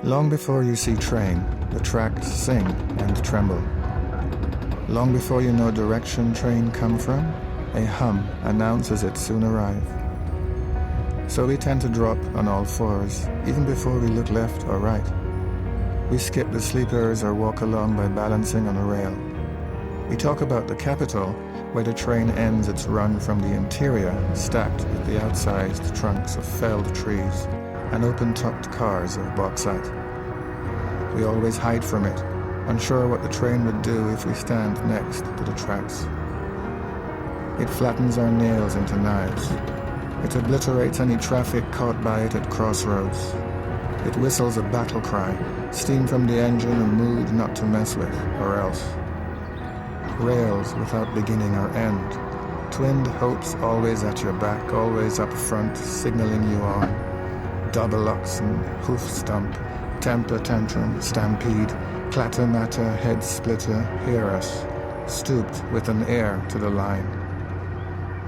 Long before you see train, the tracks sing and tremble. Long before you know direction train come from, a hum announces it soon arrive. So we tend to drop on all fours, even before we look left or right. We skip the sleepers or walk along by balancing on a rail. We talk about the capital, where the train ends its run from the interior, stacked with the outsized trunks of felled trees and open-topped cars of bauxite. We always hide from it, unsure what the train would do if we stand next to the tracks. It flattens our nails into knives. It obliterates any traffic caught by it at crossroads. It whistles a battle cry, steam from the engine, a mood not to mess with, or else. Rails without beginning or end. Twinned hopes always at your back, always up front, signaling you on. Double oxen, hoof stump, temper tantrum, stampede, clatter matter, head splitter, hear us, stooped with an ear to the line.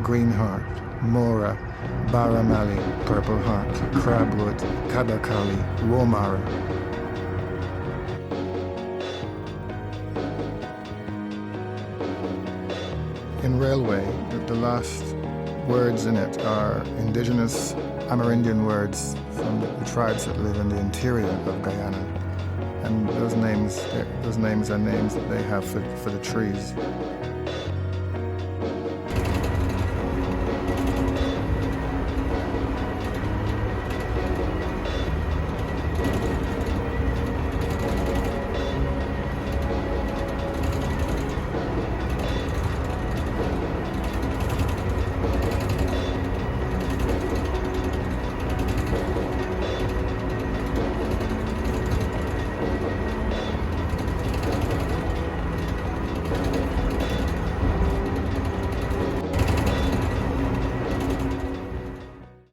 Greenheart, Mora, Baramali, Purple Heart, Crabwood, Kadakali, Womara. In Railway, the last words in it are indigenous Amerindian words from the tribes that live in the interior of Guyana. And those names are names that they have for the trees.